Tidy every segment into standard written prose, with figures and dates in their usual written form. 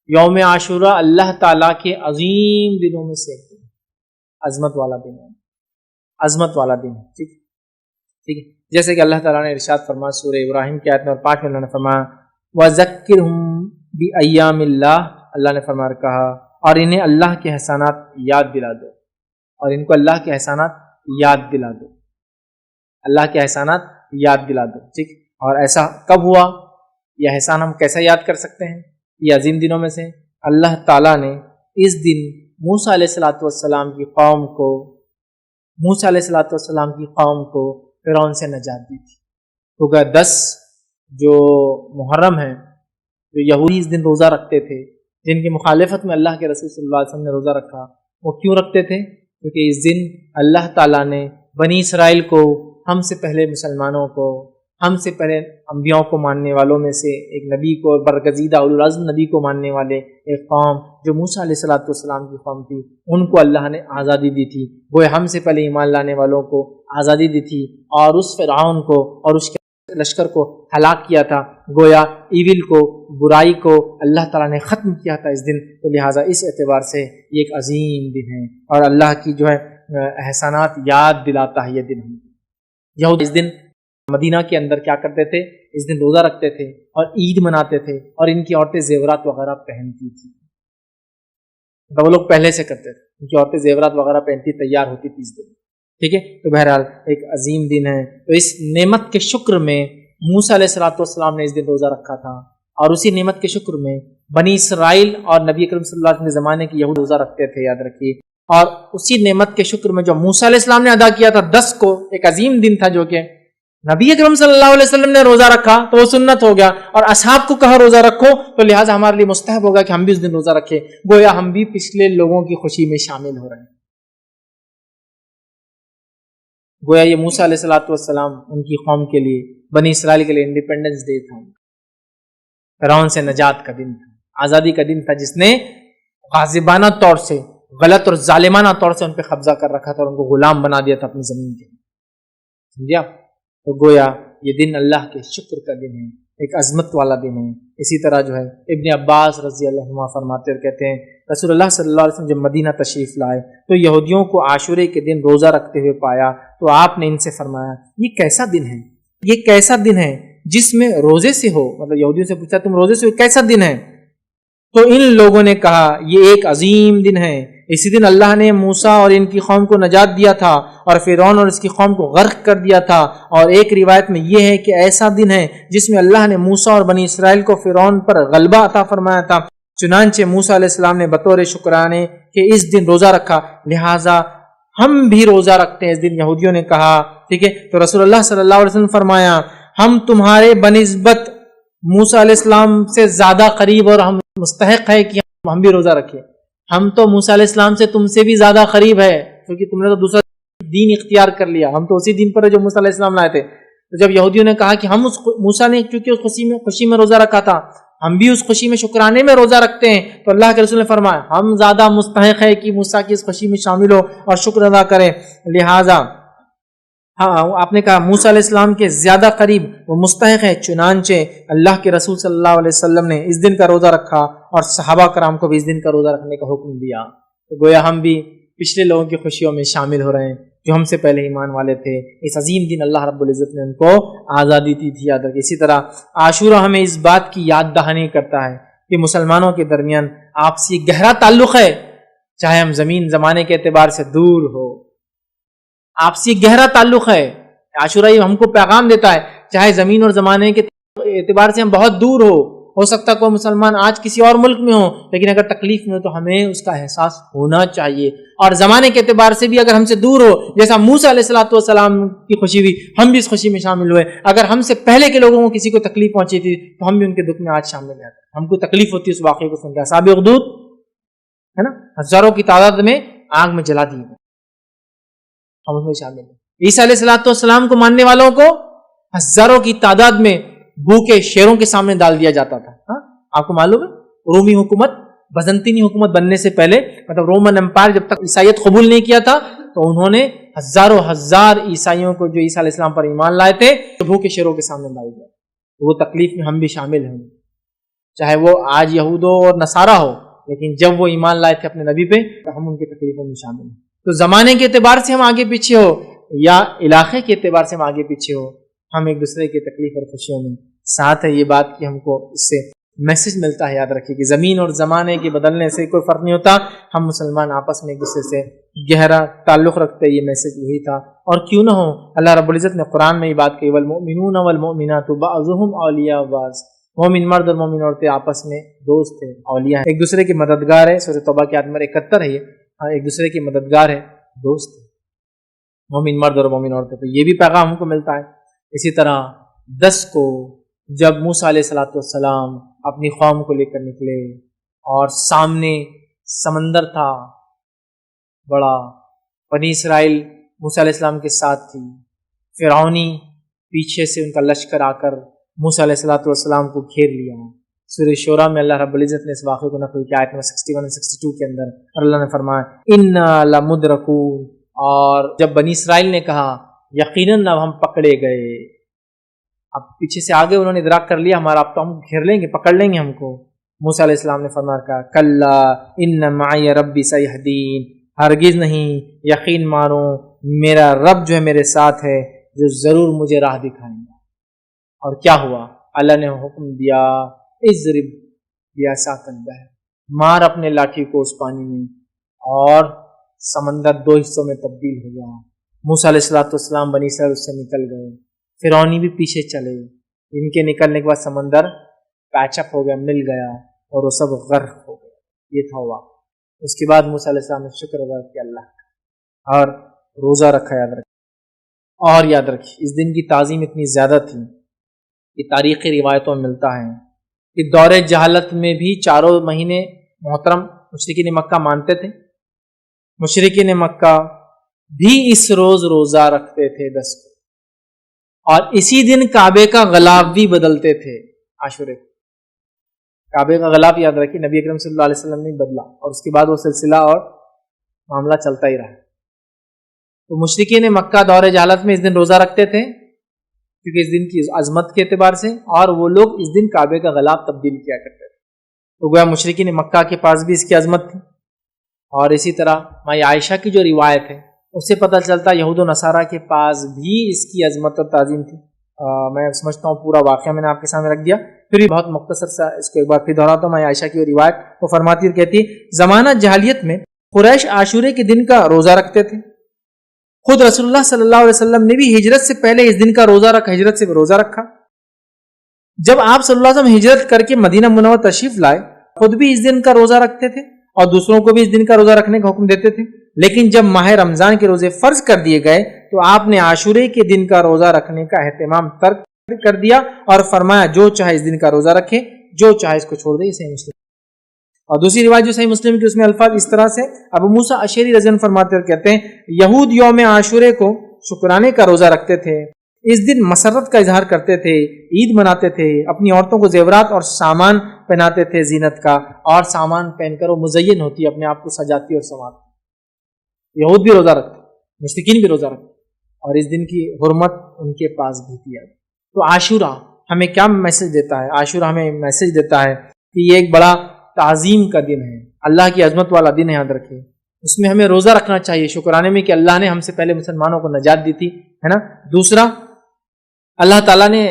یوم عاشورہ اللہ تعالیٰ کے عظیم دنوں میں سے ایک دن، عظمت والا دن ہے، عظمت والا دن ہے، ٹھیک ہے، جیسے کہ اللہ تعالیٰ نے ارشاد فرمایا سورہ ابراہیم کی آیت نمبر 5 میں اللہ نے فرمایا وَذَكِّرْهُمْ بِأَيَّامِ اللَّهِ، اللہ نے فرمایا کہا اور انہیں اللہ کے احسانات یاد دلا دو، اور ان کو اللہ کے احسانات یاد دلا دو، اللہ کے احسانات یاد دلا دو، ٹھیک۔ اور ایسا کب ہوا؟ یہ احسان ہم کیسا یاد کر سکتے ہیں؟ یہ عظیم دنوں میں سے اللہ تعالیٰ نے اس دن موسیٰ علیہ السلام کی قوم کو فرعون سے نجات دی تھی، کیونکہ 10 جو محرم ہے، جو یہودی اس دن روزہ رکھتے تھے، جن کی مخالفت میں اللہ کے رسول صلی اللہ علیہ وسلم نے روزہ رکھا، وہ کیوں رکھتے تھے؟ کیونکہ اس دن اللہ تعالیٰ نے بنی اسرائیل کو، ہم سے پہلے مسلمانوں کو، ہم سے پہلے انبیاء کو ماننے والوں میں سے ایک نبی کو، برگزیدہ اولو العزم نبی کو ماننے والے ایک قوم جو موسیٰ علیہ السلام کی قوم تھی، ان کو اللہ نے آزادی دی تھی، وہ ہم سے پہلے ایمان لانے والوں کو آزادی دی تھی، اور اس فرعون کو اور اس کے لشکر کو ہلاک کیا تھا، گویا ایول کو، برائی کو اللہ تعالیٰ نے ختم کیا تھا اس دن، تو لہٰذا اس اعتبار سے یہ ایک عظیم دن ہے، اور اللہ کی جو ہے احسانات یاد دلاتا ہے یہ دن ہم کو۔ یہود اس دن مدینہ کے اندر کیا کرتے تھے؟ اس دن روزہ رکھتے تھے اور عید مناتے تھے، اور ان کی عورتیں زیورات وغیرہ پہنتی تھی، تو وہ لوگ پہلے سے کرتے تھے، ان کی عورتیں زیورات وغیرہ پہنتی تیار ہوتی تھی اس دن، ٹھیک ہے۔ تو بہرحال ایک عظیم دن ہے، تو اس نعمت کے شکر میں موسیٰ علیہ السلام نے اس دن روزہ رکھا تھا، اور اسی نعمت کے شکر میں بنی اسرائیل اور نبی اکرم صلی اللہ علیہ وسلم کے زمانے کے یہود روزہ رکھتے تھے، یاد رکھیے، اور اسی نعمت کے شکر میں جو موسیٰ علیہ السلام نے ادا کیا تھا 10 کو، ایک عظیم دن تھا، جو کہ نبی اکرم صلی اللہ علیہ وسلم نے روزہ رکھا تو وہ سنت ہو گیا، اور اصحاب کو کہا روزہ رکھو، تو لہٰذا ہمارے لیے مستحب ہوگا کہ ہم بھی اس دن روزہ رکھیں، گویا ہم بھی پچھلے لوگوں کی خوشی میں شامل ہو رہے ہیں، گویا یہ موسیٰ علیہ السلام ان کی قوم کے لیے، بنی اسرائیل کے لیے انڈیپینڈنس ڈے تھا، فرعون سے نجات کا دن تھا، آزادی کا دن تھا، جس نے غاصبانہ طور سے، غلط اور ظالمانہ طور سے ان پہ قبضہ کر رکھا تھا اور ان کو غلام بنا دیا تھا اپنی زمین کے، سمجھا؟ تو گویا یہ دن اللہ کے شکر کا دن ہے، ایک عظمت والا دن ہے۔ اسی طرح جو ہے ابن عباس رضی اللہ عنہ فرماتے اور کہتے ہیں رسول اللہ صلی اللہ علیہ وسلم جب مدینہ تشریف لائے تو یہودیوں کو عاشورے کے دن روزہ رکھتے ہوئے پایا، تو آپ نے ان سے فرمایا یہ کیسا دن ہے، یہ کیسا دن ہے جس میں روزے سے ہو، مطلب یہودیوں سے پوچھا تم روزے سے ہو، کیسا دن ہے؟ تو ان لوگوں نے کہا یہ ایک عظیم دن ہے، اسی دن اللہ نے موسیٰ اور ان کی قوم کو نجات دیا تھا، اور فرعون اور اس کی قوم کو غرق کر دیا تھا، اور ایک روایت میں یہ ہے کہ ایسا دن ہے جس میں اللہ نے موسیٰ اور بنی اسرائیل کو فرعون پر غلبہ عطا فرمایا تھا، چنانچہ موسیٰ علیہ السلام نے بطور شکرانے کہ اس دن روزہ رکھا، لہٰذا ہم بھی روزہ رکھتے ہیں اس دن، یہودیوں نے کہا، ٹھیک ہے۔ تو رسول اللہ صلی اللہ علیہ وسلم فرمایا ہم تمہارے بنسبت موسیٰ علیہ السلام سے زیادہ قریب اور ہم مستحق ہے کہ ہم بھی روزہ رکھیں، ہم تو موسیٰ علیہ السلام سے تم سے بھی زیادہ قریب ہے، کیونکہ تم نے تو دوسرا دین اختیار کر لیا، ہم تو اسی دین پر ہے جو موسیٰ علیہ السلام لائے تھے۔ تو جب یہودیوں نے کہا کہ ہم اس موسیٰ نے چونکہ اس خوشی میں روزہ رکھا تھا، ہم بھی اس خوشی میں شکرانے میں روزہ رکھتے ہیں، تو اللہ کے رسول نے فرمایا ہم زیادہ مستحق ہے کہ موسیٰ کی اس خوشی میں شامل ہو اور شکر ادا کریں، لہٰذا آپ نے کہا موسیٰ علیہ السلام کے زیادہ قریب وہ مستحق ہے، چنانچہ اللہ کے رسول صلی اللہ علیہ وسلم نے اس دن کا روزہ رکھا اور صحابہ کرام کو بھی اس دن کا روزہ رکھنے کا حکم دیا، تو گویا ہم بھی پچھلے لوگوں کی خوشیوں میں شامل ہو رہے ہیں جو ہم سے پہلے ایمان والے تھے، اس عظیم دن اللہ رب العزت نے ان کو آزادی دی تھی، یاد رکھیں۔ اسی طرح عاشورہ ہمیں اس بات کی یاد دہانی کرتا ہے کہ مسلمانوں کے درمیان آپسی گہرا تعلق ہے، چاہے ہم زمین زمانے کے اعتبار سے دور ہو، آپسی گہرا تعلق ہے، عاشورہ یہ ہم کو پیغام دیتا ہے، چاہے زمین اور زمانے کے اعتبار سے ہم بہت دور ہو سکتا کوئی مسلمان آج کسی اور ملک میں ہو، لیکن اگر تکلیف میں ہو تو ہمیں اس کا احساس ہونا چاہیے، اور زمانے کے اعتبار سے بھی اگر ہم سے دور ہو، جیسا موسیٰ علیہ السلام کی خوشی ہوئی ہم بھی اس خوشی میں شامل ہوئے، اگر ہم سے پہلے کے لوگوں کو کسی کو تکلیف پہنچی تھی تو ہم بھی ان کے دکھ میں آج شامل ہیں، ہم کو تکلیف ہوتی ہے اس واقعے کو سن کے، اصحاب اخدود ہے نا، ہزاروں کی تعداد میں آگ میں جلا دیے گئے، ہم اس میں شامل ہیں۔ عیسیٰ علیہ السلام کو ماننے والوں کو ہزاروں کی تعداد میں بھوکے شیروں کے سامنے ڈال دیا جاتا تھا، آپ کو معلوم ہے رومی حکومت، بزنطینی حکومت بننے سے پہلے، مطلب رومن امپائر جب تک عیسائیت قبول نہیں کیا تھا تو انہوں نے ہزاروں ہزار عیسائیوں کو جو عیسیٰ علیہ السلام پر ایمان لائے تھے بھوکے شیروں کے سامنے ڈال دیا، وہ تکلیف میں ہم بھی شامل ہیں۔ چاہے وہ آج یہود ہو اور نصارہ ہو، لیکن جب وہ ایمان لائے تھے اپنے نبی پہ تو ہم ان کی تکلیفوں میں شامل ہیں۔ تو زمانے کے اعتبار سے ہم آگے پیچھے ہو یا علاقے کے اعتبار سے ہم آگے پیچھے ہو، ہم ایک دوسرے کی تکلیف اور خوشیوں میں ساتھ ہے۔ یہ بات کہ ہم کو اس سے میسج ملتا ہے، یاد رکھیے کہ زمین اور زمانے کے بدلنے سے کوئی فرق نہیں ہوتا، ہم مسلمان آپس میں ایک دوسرے سے گہرا تعلق رکھتے، یہ میسج وہی تھا۔ اور کیوں نہ ہو، اللہ رب العزت نے قرآن میں یہ بات کہی، والمؤمنون والمؤمنات بعضهم اولیاء بعض، مومن مرد اور مومن عورتیں آپس میں دوست ہیں، اولیاء ہیں، ایک دوسرے کی مددگار ہے۔ سورۃ توبہ کی آیت نمبر 71 ہے یہ، ایک دوسرے کی مددگار ہے، دوست ہے، مومن مرد اور مومن عورتیں۔ تو یہ بھی پیغام ہم کو ملتا ہے۔ اسی طرح 10 کو جب موسیٰ علیہ السلام اپنی قوم کو لے کر نکلے اور سامنے سمندر تھا بڑا، بنی اسرائیل موسیٰ علیہ السلام کے ساتھ تھی، فرعونی پیچھے سے ان کا لشکر آ کر موسیٰ علیہ السلام کو گھیر لیا۔ سورہ شورى میں اللہ رب العزت نے اس واقعے کو نقل کیا، آیت نمبر 61 اور 62 کے اندر، اور اللہ نے فرمایا اِنَّا لَمُدْرَكُونَ، اور جب بنی اسرائیل نے کہا یقیناً اب ہم پکڑے گئے، اب پیچھے سے آگے انہوں نے ادراک کر لیا ہمارا اب تو ہم گھیر لیں گے، پکڑ لیں گے ہم کو، موسیٰ علیہ السلام نے فرمایا کہا کلا ان معی ربی سیہدین، ہرگز نہیں، یقین مانو میرا رب جو ہے میرے ساتھ ہے، جو ضرور مجھے راہ دکھائیں گا۔ اور کیا ہوا؟ اللہ نے حکم دیا اضرب بعصاک البحر، مار اپنے لاٹھی کو اس پانی میں، اور سمندر 2 حصوں میں تبدیل ہو گیا۔ موسیٰ علیہ السلام بنی اسرائیل اس سے نکل گئے، فرعونی بھی پیچھے چلے، ان کے نکلنے کے بعد سمندر پیچ اپ ہو گیا، مل گیا، اور وہ سب غرق ہو گئے۔ یہ تھا ہوا۔ اس کے بعد موسیٰ علیہ السلام نے شکر ادا کیا اللہ کا، اور روزہ رکھا، یاد رکھیں۔ اور یاد رکھیں اس دن کی تعظیم اتنی زیادہ تھی کہ تاریخی روایتوں میں ملتا ہے کہ دور جہالت میں بھی 4 مہینے محترم مشرکین مکہ مانتے تھے، مشرکین مکہ بھی اس روز روزہ رکھتے تھے 10 کو، اور اسی دن کعبے کا غلاف بھی بدلتے تھے عاشورے کو۔ کعبے کا غلاف یاد رکھیے نبی اکرم صلی اللہ علیہ وسلم نے بدلا، اور اس کے بعد وہ سلسلہ اور معاملہ چلتا ہی رہا۔ تو مشرکین مکہ دور جہالت میں اس دن روزہ رکھتے تھے کیونکہ اس دن کی عظمت کے اعتبار سے، اور وہ لوگ اس دن کعبے کا غلاف تبدیل کیا کرتے تھے۔ تو گویا مشرکین مکہ کے پاس بھی اس کی عظمت تھی۔ اور اسی طرح مائی عائشہ کی جو روایت ہے اس سے پتہ چلتا یہود و نصارہ کے پاس بھی اس کی عظمت اور تعظیم تھی۔ میں سمجھتا ہوں پورا واقعہ میں نے آپ کے سامنے رکھ دیا، پھر بھی بہت مختصر سا اس کو ایک بار پھر دہراتا ہوں۔ مائی عائشہ کی روایت وہ فرماتی اور کہتی زمانہ جاہلیت میں قریش عاشورے کے دن کا روزہ رکھتے تھے، خود رسول اللہ صلی اللہ علیہ وسلم نے بھی ہجرت سے پہلے اس دن کا روزہ رکھا، ہجرت سے روزہ رکھا۔ جب آپ صلی اللہ علیہ وسلم ہجرت کر کے مدینہ منورہ تشریف لائے، خود بھی اس دن کا روزہ رکھتے تھے اور دوسروں کو بھی اس دن کا روزہ رکھنے کا حکم دیتے تھے۔ لیکن جب ماہ رمضان کے روزے فرض کر دیے گئے تو آپ نے عاشورے کے دن کا روزہ رکھنے کا اہتمام ترک کر دیا اور فرمایا جو چاہے اس دن کا روزہ رکھے، جو چاہے اس کو چھوڑ دے۔ صحیح مسلم۔ اور دوسری روایت جو صحیح مسلم کی اس میں الفاظ اس طرح سے ابو موسیٰ اشعری رضی اللہ عنہ فرماتے اور کہتے ہیں یہود یوم عاشورے کو شکرانے کا روزہ رکھتے تھے، اس دن مسرت کا اظہار کرتے تھے، عید مناتے تھے، اپنی عورتوں کو زیورات اور سامان پہناتے تھے زینت کا، اور سامان پہن کر وہ مزین ہوتی، اپنے آپ کو سجاتی اور سنوارتی۔ یہود بھی روزہ رکھتے، مشرکین بھی روزہ رکھتے، اور اس دن کی حرمت ان کے پاس بھی تھی۔ تو عاشورہ ہمیں کیا میسج دیتا ہے؟ عاشورہ ہمیں میسج دیتا ہے کہ یہ ایک بڑا تعظیم کا دن ہے، اللہ کی عظمت والا دن ہے، یاد رکھیں۔ اس میں ہمیں روزہ رکھنا چاہیے شکرانے میں کہ اللہ نے ہم سے پہلے مسلمانوں کو نجات دی تھی، ہے نا۔ دوسرا، اللہ تعالیٰ نے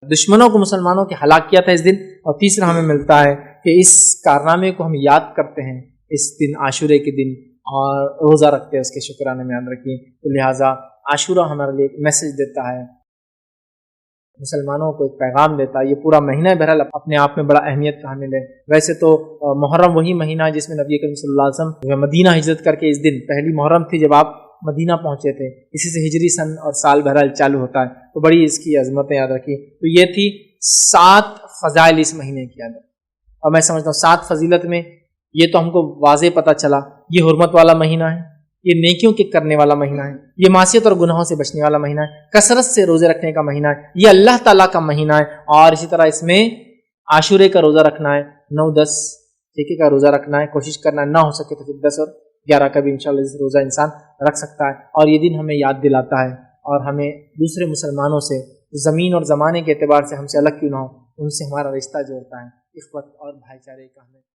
دشمنوں کو مسلمانوں کے ہلاک کیا تھا اس دن۔ اور تیسرا ہمیں ملتا ہے کہ اس کارنامے کو ہم یاد کرتے ہیں اس دن عاشورے کے دن، اور روزہ رکھتے ہیں اس کے شکرانے میں، یاد رکھیں۔ تو لہٰذا عاشورہ ہمارے لیے ایک میسج دیتا ہے، مسلمانوں کو ایک پیغام دیتا ہے۔ یہ پورا مہینہ بہرحال اپنے آپ میں بڑا اہمیت کا حامل ہے۔ ویسے تو محرم وہی مہینہ ہے جس میں نبی کریم صلی اللہ علیہ وسلم مدینہ ہجرت کر کے اس دن پہلی محرم تھی جب آپ مدینہ پہنچے تھے، اسی سے ہجری سن اور سال بہرحال چالو ہوتا ہے۔ تو بڑی اس کی عظمتیں یاد رکھی۔ تو یہ تھی 7 فضائل اس مہینے کی عادت، اور میں سمجھتا ہوں 7 فضیلت میں یہ تو ہم کو واضح پتہ چلا، یہ حرمت والا مہینہ ہے، یہ نیکیوں کے کرنے والا مہینہ ہے، یہ معصیت اور گناہوں سے بچنے والا مہینہ ہے، کثرت سے روزے رکھنے کا مہینہ ہے، یہ اللہ تعالیٰ کا مہینہ ہے، اور اسی طرح اس میں عاشورے کا روزہ رکھنا ہے، 9، 10 ٹھیکے کا روزہ رکھنا ہے، کوشش کرنا ہے، نہ ہو سکے تو پھر 10 اور 11 کا بھی انشاءاللہ روزہ انسان رکھ سکتا ہے۔ اور یہ دن ہمیں یاد دلاتا ہے، اور ہمیں دوسرے مسلمانوں سے زمین اور زمانے کے اعتبار سے ہم سے الگ کیوں نہ ہو، ان سے ہمارا رشتہ جوڑتا ہے، اخوت اور بھائی چارے کا ہمیں